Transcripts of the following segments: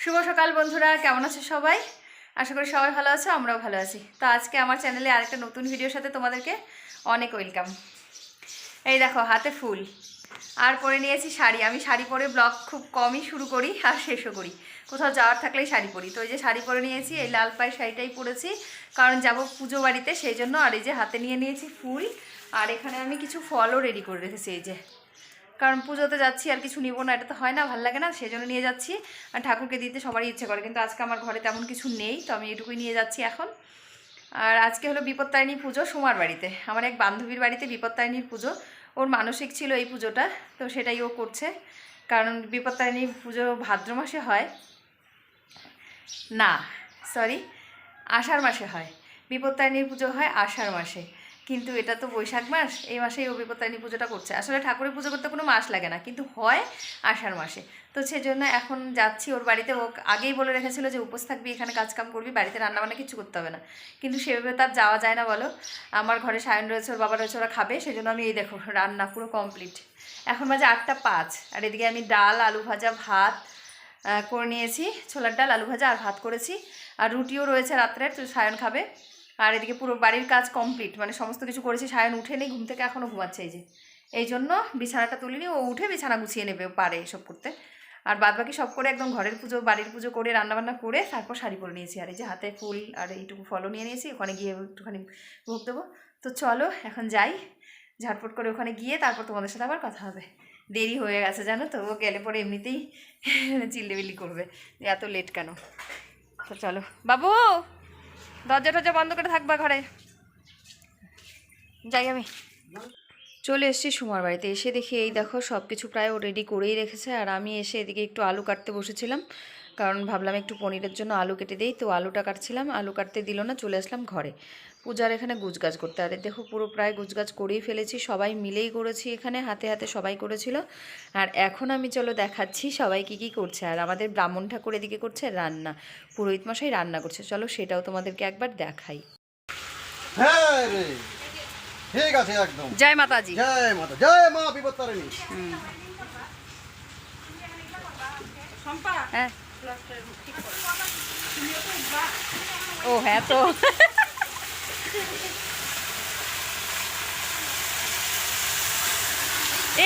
শুভ সকাল বন্ধুরা, কেমন আছো সবাই? আশা করি সবাই ভালো আছো, আমরাও ভালো আছি। তো আজকে আমার চ্যানেলে আরেকটা নতুন ভিডিওর সাথে তোমাদেরকে অনেক ওয়েলকাম। এই দেখো হাতে ফুল আর পরে নিয়েছি শাড়ি। আমি শাড়ি পরে ব্লগ খুব কমই শুরু করি আর শেষও করি। কোথাও যাওয়ার থাকলেই শাড়ি পরি। তো এই যে শাড়ি পরে নিয়েছি, এই লাল পায়ের শাড়িটাই পরেছি কারণ যাব পুজো বাড়িতে, সেই জন্য। আর এই যে হাতে নিয়ে নিয়েছি ফুল, আর এখানে আমি কিছু ফলও রেডি করে রেখেছি। এই যে, কারণ পুজোতে যাচ্ছি আর কিছু নিব না, এটা তো হয় না, ভালো লাগে না, সেই জন্য নিয়ে যাচ্ছি। আর ঠাকুরকে দিতে সবারই ইচ্ছে করে, কিন্তু আজকে আমার ঘরে তেমন কিছু নেই, তো আমি এটুকুই নিয়ে যাচ্ছি এখন। আর আজকে হলো বিপত্তারিণী পুজো সোমার বাড়িতে, আমার এক বান্ধবীর বাড়িতে বিপত্তারিণীর পুজো। ওর মানসিক ছিল এই পুজোটা, তো সেটাই ও করছে। কারণ বিপত্তারিণী পুজো ভাদ্র মাসে হয় না, সরি, আষাঢ় মাসে হয়। বিপত্তারিণীর পুজো হয় আষাঢ় মাসে, কিন্তু এটা তো বৈশাখ মাস, এই মাসেই ও বিপত্তারিণী পুজোটা করছে। আসলে ঠাকুরের পুজো করতে কোনো মাস লাগে না, কিন্তু হয় আষাঢ় মাসে। তো সেজন্য এখন যাচ্ছি ওর বাড়িতে। ও আগেই বলে রেখেছিল যে উপোস থাকবি, এখানে কাজকাম করবি, বাড়িতে রান্নাবান্না কিছু করতে হবে না। কিন্তু সেভাবে তার যাওয়া যায় না বলো। আমার ঘরে সায়ন রয়েছে, ওর বাবা রয়েছে, ওরা খাবে, সেই জন্য আমি এই দেখো রান্না পুরো কমপ্লিট। এখন বাজে 8টা 5, আর এদিকে আমি ডাল, আলু ভাজা, ভাত করে নিয়েছি। ছোলার ডাল, আলু ভাজা আর ভাত করেছি। আর রুটিও রয়েছে রাত্রের, তো সায়ন খাবে। আর এদিকে পুরো বাড়ির কাজ কমপ্লিট, মানে সমস্ত কিছু করেছি। সায়ন উঠেনি ঘুম থেকে, এখনও ঘুমাচ্ছে। এই যে, এই জন্য বিছানাটা তুলিনি, ও উঠে বিছানা গুছিয়ে নেবে, পারে এসব করতে। আর বাদ বাকি সব করে একদম ঘরের পুজো, বাড়ির পুজো করে, রান্নাবান্না করে তারপর শাড়ি পরে নিয়েছি। আর এই যে হাতে ফুল আর এইটুকু ফলও নিয়ে নিয়েছি, ওখানে গিয়ে একটুখানি ভোগ দেবো। তো চলো এখন যাই, ঝটপট করে ওখানে গিয়ে তারপর তোমাদের সাথে আবার কথা হবে। দেরি হয়ে গেছে জানো তো, ও গেলে পরে এমনিতেই চিল্লিবিল্লি করবে এত লেট কেন। তো চলো বাবু, দরজা টরজা বন্ধ করে থাকবা ঘরে, যাই আমি। চলে এসেছি সুমার বাড়িতে। এসে দেখি এই দেখো সব কিছু প্রায় ও রেডি করেই রেখেছে। আর আমি এসে এদিকে একটু আলু কাটতে বসেছিলাম, কারণ ভাবলাম একটু পনিরের জন্য আলু কেটে দিই। তো আলুটা কাটছিলাম, আলু কাটতে দিল না, চলে আসলাম ঘরে পূজার এখানে গুজগাছ করতে। আর দেখো পুরো প্রায় গুজগাছ করেই ফেলেছি, সবাই মিলেই করেছি, এখানে হাতে হাতে সবাই করেছিল। আর এখন আমি চলো দেখাচ্ছি সবাই কি কি করছে। আর আমাদের ব্রাহ্মণ ঠাকুর এদিকে করছে রান্না, পুরোহিত মশাই রান্না করছে, চলো সেটাও তোমাদেরকে একবার দেখাই। হ্যাঁ রে, ঠিক আছে একদম। জয় মাতাজি। জয় মাতা, জয় মা বিপত্তারিণী। হ্যাঁ, ও হ্যাঁ, তো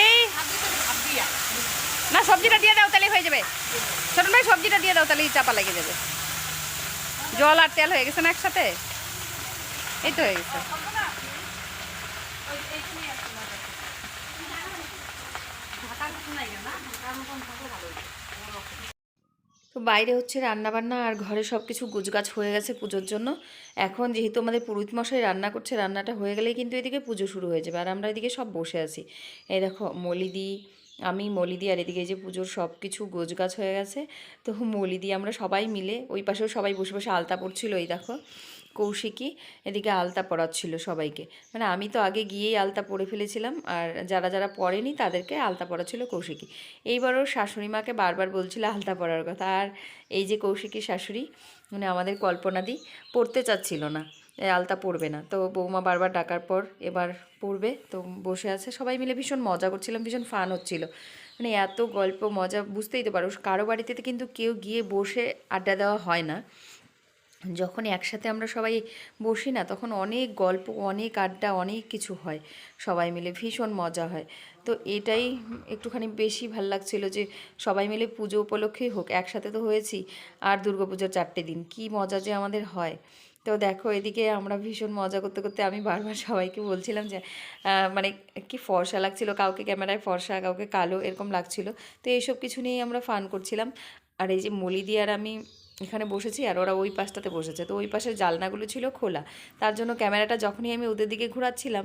এই না, সবজিটা দিয়ে দাও, তাহলে হয়ে যাবে। ছোটন ভাই সবজিটা দিয়ে দাও, তাহলেই চাপা লেগে যাবে। জল আর তেল হয়ে গেছে না একসাথে, এই তো হয়ে গেছে। তো বাইরে হচ্ছে রান্নাবান্না, আর ঘরে সব কিছু গুজগাছ হয়ে গেছে পুজোর জন্য। এখন যেহেতু আমাদের পুরোহিত মশাই রান্না করছে, রান্নাটা হয়ে গেলেই কিন্তু এদিকে পুজো শুরু হয়ে যাবে। আর আমরা এদিকে সব বসে আছি। এই দেখো মলিদি, আমি মলিদি, আর এদিকে এই যে পুজোর সব কিছু গোছগাছ হয়ে গেছে। তো মলিদি আমরা সবাই মিলে, ওই পাশেও সবাই বসে বসে আলতা পড়ছিল। এই দেখো কৌশিকী এদিকে আলতা পরাচ্ছিল সবাইকে। মানে আমি তো আগে গিয়েই আলতা পরে ফেলেছিলাম, আর যারা যারা পরেনি তাদেরকে আলতা পরাচ্ছিল কৌশিকী। এইবার ওর শাশুড়ি মাকে বারবার বলছিল আলতা পরার কথা। আর এই যে কৌশিকীর শাশুড়ি, মানে আমাদের কল্পনাদি, পড়তে চাচ্ছিল না, আলতা পড়বে না। তো বৌমা বারবার ডাকার পর এবার পড়বে। তো বসে আছে, সবাই মিলে ভীষণ মজা করছিলাম, ভীষণ ফান হচ্ছিল। মানে এত গল্প মজা, বুঝতেই তো পারো কারো বাড়িতে কিন্তু কেউ গিয়ে বসে আড্ডা দেওয়া হয় না। যখন একসাথে আমরা সবাই বসি না, তখন অনেক গল্প, অনেক আড্ডা, অনেক কিছু হয়, সবাই মিলে ভীষণ মজা হয়। তো এটাই একটুখানি বেশি ভাল লাগছিল যে সবাই মিলে পুজো উপলক্ষেই হোক, একসাথে তো হয়েছি। আর দুর্গাপুজোর 4টে দিন কী মজা যে আমাদের হয়। তো দেখো এদিকে আমরা ভীষণ মজা করতে করতে, আমি বারবার সবাইকে বলছিলাম যে মানে কি ফর্সা লাগছিল, কাউকে ক্যামেরায় ফর্সা, কাউকে কালো, এরকম লাগছিল। তো এইসব কিছু নিয়েই আমরা ফান করছিলাম। আর এই যে মলিদি আর আমি এখানে বসেছি, আর ওরা ওই পাশটাতে বসেছে। তো ওই পাশের জানলাগুলো ছিল খোলা, তার জন্য ক্যামেরাটা যখনই আমি ওদের দিকে ঘোরাচ্ছিলাম,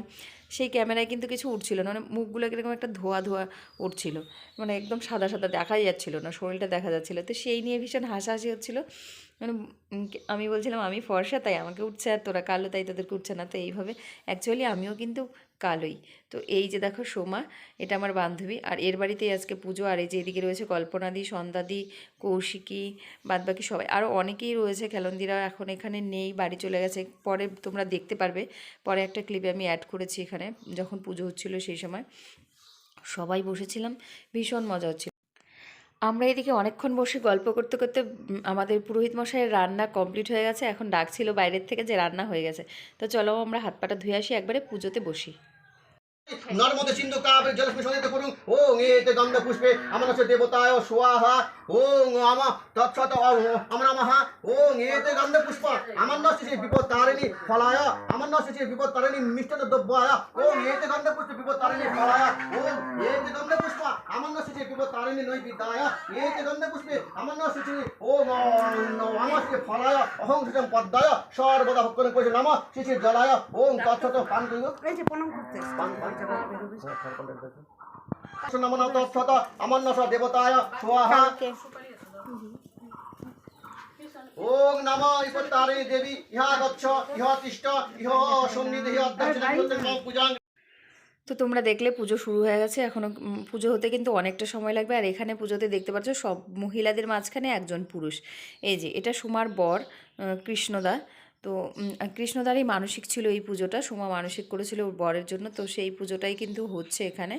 সেই ক্যামেরায় কিন্তু কিছু উঠছিল না, মানে মুখগুলো কীরকম একটা ধোয়া ধোয়া উঠছিল, মানে একদম সাদা সাদা দেখাই যাচ্ছিল না, শরীরটা দেখা যাচ্ছিলো। তো সেই নিয়ে ভীষণ হাসাহাসি হচ্ছিলো। মানে আমি বলছিলাম আমি ফর্সা তাই আমাকে উঠছে, আর তোরা কালো তাই তোদেরকে উঠছে না। তো এইভাবে অ্যাকচুয়ালি আমিও কিন্তু কালোই। তো এই যে দেখো সোমা, এটা আমার বান্ধবী, আর এর বাড়িতেই আজকে পুজো। আর এই যে এদিকে রয়েছে কল্পনাদি, সন্ধ্যাদি, কৌশিকী, বাদবাকি সবাই, আরও অনেকেই রয়েছে। খেলন্দিরা এখন এখানে নেই, বাড়ি চলে গেছে। পরে তোমরা দেখতে পারবে, পরে একটা ক্লিপে আমি অ্যাড করেছি এখানে, যখন পুজো হচ্ছিলো সেই সময় সবাই বসেছিলাম, ভীষণ মজা হচ্ছিল। আমরা এদিকে অনেকক্ষণ বসে গল্প করতে করতে আমাদের পুরোহিত মশাইয়ের রান্না কমপ্লিট হয়ে গেছে। এখন ডাকছিল বাইরের থেকে যে রান্না হয়ে গেছে। তো চলো আমরা হাত পাটা ধুয়ে আসি, একবারে পুজোতে বসি। নর্মদে সিন্ধু কাবে জলস্মিশনিত করুং ওং এতে গন্ধ পুষ্পে আমনস্য দেবতায় স্বাহা ওং আমা তৎসত আমনমঃ ওং এতে গন্ধ পুষ্প আমনস্য বিপদ তারিণী ফলায় আমনস্য বিপদ তারিণী মিষ্টন দ্রব্যায় ওং এতে গন্ধ পুষ্প বিপদ তারিণী ফলায় ওং এতে গন্ধ পুষ্প আমনস্য বিপদ তারিণী নৈবিদ্যায় এতে গন্ধ পুষ্পে আমনস্য ওং আমস্য ফলায় অহং সুজম পদ্মায় সর্বদা ভক্তং কইছে নমঃ শিশির জলায় ওং তৎসত পান করিও এই যে প্রণাম করতে নমো নমঃ তৎসত আমন্নস দেবতায় স্বাহা ওং নমো বিপত্তারিণী দেবী ইহা গচ্ছ ইহা তিষ্ঠ ইহা সন্নিধি অধ্যক্ষিণ পূজাং। তো তোমরা দেখলে পুজো শুরু হয়ে গেছে। এখনও পুজো হতে কিন্তু অনেকটা সময় লাগবে। আর এখানে পুজোতে দেখতে পাচ্ছ সব মহিলাদের মাঝখানে একজন পুরুষ। এই যে এটা সুমার বর কৃষ্ণদা। তো কৃষ্ণদারই মানসিক ছিল এই পুজোটা, সুমা মানসিক করেছিল ওর বরের জন্য। তো সেই পুজোটাই কিন্তু হচ্ছে এখানে।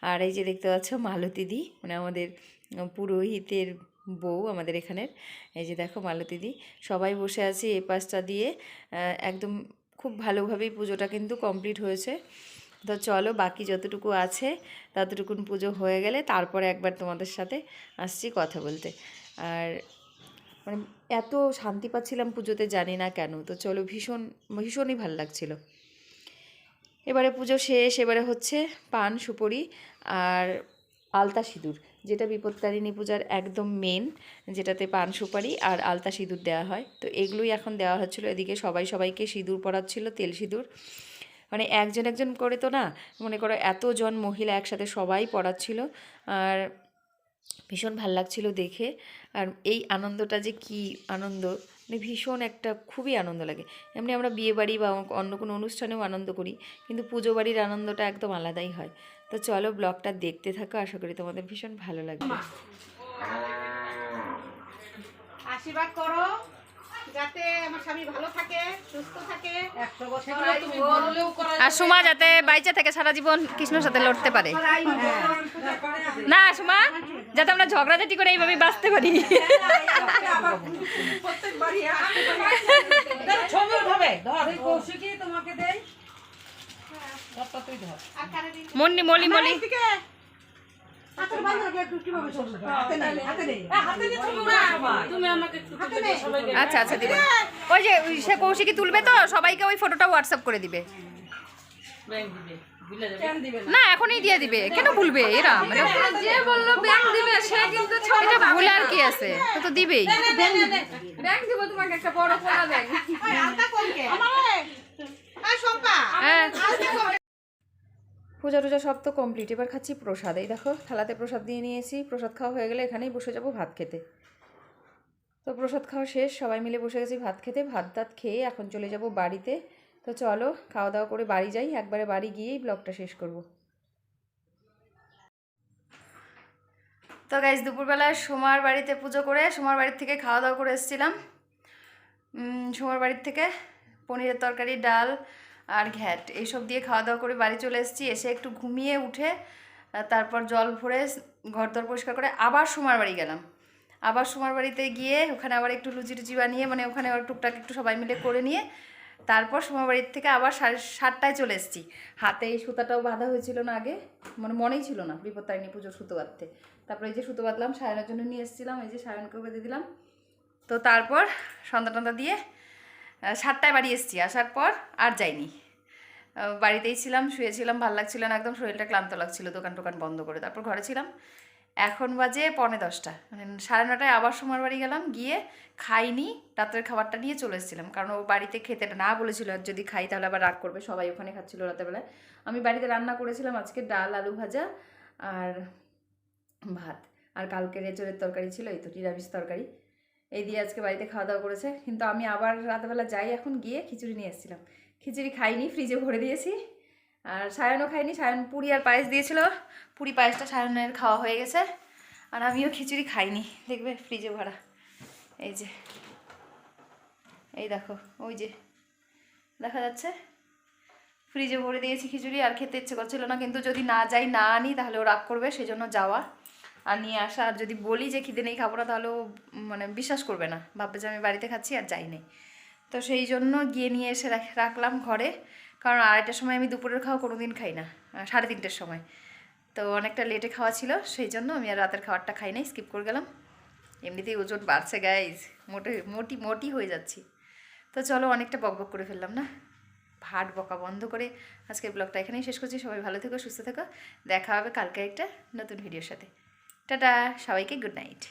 আর এই যে দেখতে পাচ্ছ মালতীদি, মানে আমাদের পুরোহিতের বউ আমাদের এখানের। এই যে দেখো মালতীদি, সবাই বসে আছি এই পাশটা দিয়ে। একদম খুব ভালোভাবেই পুজোটা কিন্তু কমপ্লিট হয়েছে। তো চলো বাকি যতটুকু আছে ততটুকুন পুজো হয়ে গেলে তারপরে একবার তোমাদের সাথে আসছি কথা বলতে। আর মানে এত শান্তি পাচ্ছিলাম পুজোতে, জানি না কেন। তো চলো ভীষণই ভালো লাগছিল। এবারে পুজো শেষ, এবারে হচ্ছে পান সুপরি আর আলতা সিঁদুর, যেটা বিপত্তারিণী পূজার একদম মেন, যেটাতে পান সুপারি আর আলতা সিঁদুর দেওয়া হয়। তো এগুলোই এখন দেওয়া হচ্ছিলো। এদিকে সবাইকে সিঁদুর পরাচ্ছিল, তেল সিঁদুর। মানে একজন একজন করে তো না, মনে করো এতজন মহিলা একসাথে সবাই পড়াচ্ছিল। আর ভীষণ ভাল লাগছিল দেখে। আর এই আনন্দটা যে কি আনন্দ, মানে ভীষণ একটা খুবই আনন্দ লাগে। এমনি আমরা বিয়ে বাড়ি বা অন্য কোনো অনুষ্ঠানেও আনন্দ করি, কিন্তু পুজো বাড়ির আনন্দটা একদম আলাদাই হয়। তো চলো ব্লগটা দেখতে থাকো, আশা করি তোমাদের ভীষণ ভালো লাগবে। আশীর্বাদ করো যাতে আমার স্বামী ভালো থাকে, সুস্থ থাকে, 100 বছর আর সুমা যাতে বাইচা থেকে সারা জীবন কৃষ্ণর সাথে লড়তে পারে। না সুমা, যাতে আমরা ঝগড়াঝাটি করে এইভাবে বাঁচতে পারি। মন্নি মলি মলি আচ্ছা আচ্ছা দিবে। ওই যে সে কৌশিকী তুলবে, তো সবাইকে ওই ফটোটা হোয়াটসঅ্যাপ করে দিবে। না এখনই দিয়ে দিবে, কেন ভুলবে এরা? মানে যে বললো ব্যাংক দিবে সে কিন্তু এটা ভুল আর কি আছে, তো তো দিবেই। ব্যাংক দিব তোমাকে একটা বড় পোলা ব্যাংক। হ্যাঁ পূজা টুজা সব তো কমপ্লিট। এবার খাচ্ছি প্রসাদ। এই দেখো থালাতে প্রসাদ দিয়ে নিয়েছি। প্রসাদ খাওয়া হয়ে গেলে এখানেই বসে যাব ভাত খেতে। তো প্রসাদ খাওয়া শেষ, সবাই মিলে বসে গেছি ভাত খেতে। ভাত টাত খেয়ে এখন চলে যাব বাড়িতে। তো চলো খাওয়া দাওয়া করে বাড়ি যাই, একবারে বাড়ি গিয়েই ব্লগটা শেষ করব। তো গাইজ দুপুরবেলায় সোমার বাড়িতে পুজো করে সোমার বাড়ির থেকে খাওয়া দাওয়া করে এসেছিলাম। সোমার বাড়ির থেকে পনিরের তরকারি, ডাল আর ঘ্যাট এইসব দিয়ে খাওয়া দাওয়া করে বাড়ি চলে এসেছি। এসে একটু ঘুমিয়ে উঠে তারপর জল ভরে ঘরদর পরিষ্কার করে আবার সোমার বাড়ি গেলাম। আবার সোমার বাড়িতে গিয়ে ওখানে আবার একটু লুচি টুচি বানিয়ে, মানে ওখানে আবার টুকটাক একটু সবাই মিলে করে নিয়ে তারপর সোমার বাড়ির থেকে আবার 7:30টায় চলে এসেছি। হাতে এই সুতাটাও বাঁধা হয়েছিল না আগে, মানে মনেই ছিল না বিপত্তারিণী পুজোর সুতো বাঁধতে। তারপরে এই যে সুতো বাঁধলাম, সায়নের জন্য নিয়ে এসেছিলাম, এই যে সায়নকেও বেঁধে দিলাম। তো তারপর সন্ধ্যা টন্ধা দিয়ে 7টায় বাড়ি এসেছি। আসার পর আর যাইনি, বাড়িতেই ছিলাম, শুয়েছিলাম, ভালো লাগছিল না একদম, শরীরটা ক্লান্ত লাগছিল, দোকান টোকান বন্ধ করে তারপর ঘরে ছিলাম। এখন বাজে 9:45, মানে 9:30টায় আবার সোমার বাড়ি গেলাম। গিয়ে খাইনি, রাতের খাবারটা নিয়ে চলে এসেছিলাম, কারণ ও বাড়িতে খেতে না বলেছিল, আর যদি খাই তাহলে আবার রাগ করবে। সবাই ওখানে খাচ্ছিল রাতেরবেলায়। আমি বাড়িতে রান্না করেছিলাম আজকে ডাল, আলু ভাজা আর ভাত, আর কালকের এঁচড়ের তরকারি ছিল, এই তো নিরামিষ তরকারি। এই দিয়ে আজকে বাড়িতে খাওয়া দাওয়া করেছে। কিন্তু আমি আবার রাতেরবেলা যাই এখন, গিয়ে খিচুড়ি নিয়ে এসেছিলাম। খিচুড়ি খাইনি, ফ্রিজে ভরে দিয়েছি। আর সায়নও খাইনি, সায়ন পুরি আর পায়েস দিয়েছিল, পুরি পায়েসটা সায়নের খাওয়া হয়ে গেছে। আর আমিও খিচুড়ি খাইনি, দেখবে ফ্রিজে ভরা। এই যে এই দেখো, ওই যে দেখা যাচ্ছে, ফ্রিজে ভরে দিয়েছি খিচুড়ি। আর খেতে ইচ্ছে করছিল না, কিন্তু যদি না যাই না আনি তাহলে ও রাগ করবে, সেজন্য যাওয়া। আর নিয়ে আসা, আর যদি বলি যে খিদে নেই খাবো না তাহলেও মানে বিশ্বাস করবে না, ভাববে যে আমি বাড়িতে খাচ্ছি আর যাই নেই। তো সেই জন্য গিয়ে নিয়ে এসে রাখলাম ঘরে, কারণ 2:30টার সময় আমি দুপুরের খাওয়া কোনো দিন খাই না, 3:30টার সময়। তো অনেকটা লেটে খাওয়া ছিল, সেই জন্য আমি আর রাতের খাবারটা খাই নাই, স্কিপ করে গেলাম। এমনিতেই ওজন বাড়ছে গাইজ, মোটি হয়ে যাচ্ছি। তো চলো, অনেকটা বকবক করে ফেললাম না, ভাট বকা বন্ধ করে আজকের ব্লগটা এখানেই শেষ করছি। সবাই ভালো থেকো, সুস্থ থেকো, দেখা হবে কালকে একটা নতুন ভিডিওর সাথে। টাটা, সবাইকে গুড নাইট।